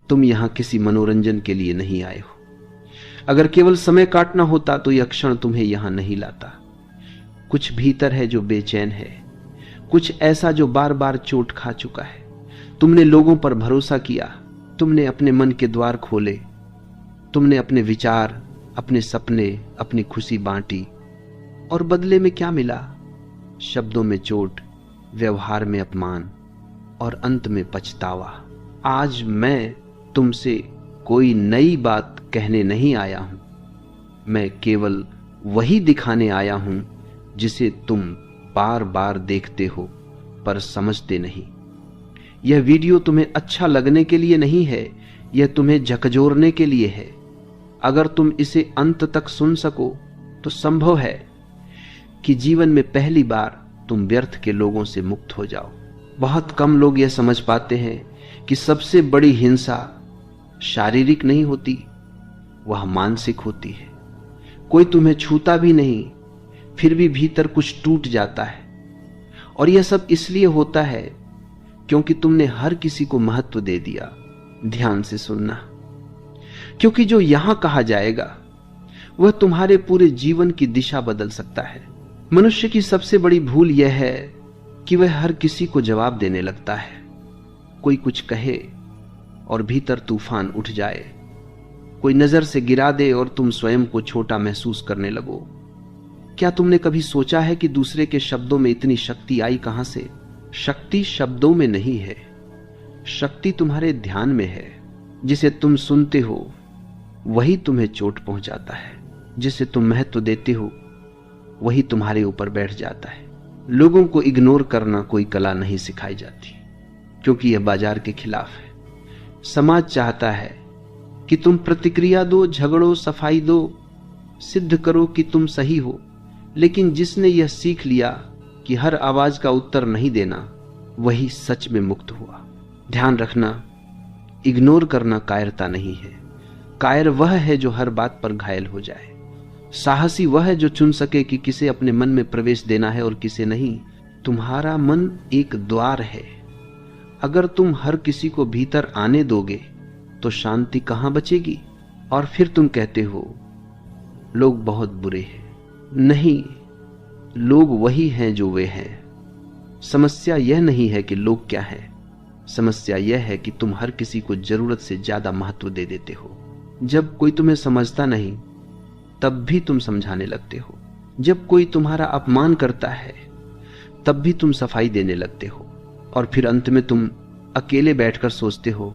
तुम यहां किसी मनोरंजन के लिए नहीं आए हो। अगर केवल समय काटना होता तो यह क्षण तुम्हें यहां नहीं लाता। कुछ भीतर है जो बेचैन है, कुछ ऐसा जो बार बार चोट खा चुका है। तुमने लोगों पर भरोसा किया, तुमने अपने मन के द्वार खोले, तुमने अपने विचार, अपने सपने, अपनी खुशी बांटी, और बदले में क्या मिला? शब्दों में चोट, व्यवहार में अपमान और अंत में पछतावा। आज मैं तुमसे कोई नई बात कहने नहीं आया हूं, मैं केवल वही दिखाने आया हूं जिसे तुम बार बार देखते हो पर समझते नहीं। यह वीडियो तुम्हें अच्छा लगने के लिए नहीं है, यह तुम्हें झकझोरने के लिए है। अगर तुम इसे अंत तक सुन सको तो संभव है कि जीवन में पहली बार तुम व्यर्थ के लोगों से मुक्त हो जाओ। बहुत कम लोग यह समझ पाते हैं कि सबसे बड़ी हिंसा शारीरिक नहीं होती, वह मानसिक होती है। कोई तुम्हें छूता भी नहीं, फिर भी भीतर कुछ टूट जाता है। और यह सब इसलिए होता है क्योंकि तुमने हर किसी को महत्व दे दिया। ध्यान से सुनना, क्योंकि जो यहां कहा जाएगा वह तुम्हारे पूरे जीवन की दिशा बदल सकता है। मनुष्य की सबसे बड़ी भूल यह है कि वह हर किसी को जवाब देने लगता है। कोई कुछ कहे और भीतर तूफान उठ जाए, कोई नजर से गिरा दे और तुम स्वयं को छोटा महसूस करने लगो। क्या तुमने कभी सोचा है कि दूसरे के शब्दों में इतनी शक्ति आई कहां से? शक्ति शब्दों में नहीं है, शक्ति तुम्हारे ध्यान में है। जिसे तुम सुनते हो वही तुम्हें चोट पहुंचाता है, जिसे तुम महत्व देते हो वही तुम्हारे ऊपर बैठ जाता है। लोगों को इग्नोर करना कोई कला नहीं सिखाई जाती, क्योंकि यह बाजार के खिलाफ है। समाज चाहता है कि तुम प्रतिक्रिया दो, झगड़ो, सफाई दो, सिद्ध करो कि तुम सही हो। लेकिन जिसने यह सीख लिया कि हर आवाज का उत्तर नहीं देना, वही सच में मुक्त हुआ। ध्यान रखना, इग्नोर करना कायरता नहीं है। कायर वह है जो हर बात पर घायल हो जाए। साहसी वह है जो चुन सके कि किसे अपने मन में प्रवेश देना है और किसे नहीं। तुम्हारा मन एक द्वार है, अगर तुम हर किसी को भीतर आने दोगे तो शांति कहां बचेगी? और फिर तुम कहते हो लोग बहुत बुरे हैं। नहीं, लोग वही हैं जो वे हैं। समस्या यह नहीं है कि लोग क्या हैं, समस्या यह है कि तुम हर किसी को जरूरत से ज्यादा महत्व दे देते हो। जब कोई तुम्हें समझता नहीं तब भी तुम समझाने लगते हो। जब कोई तुम्हारा अपमान करता है तब भी तुम सफाई देने लगते हो। और फिर अंत में तुम अकेले बैठकर सोचते हो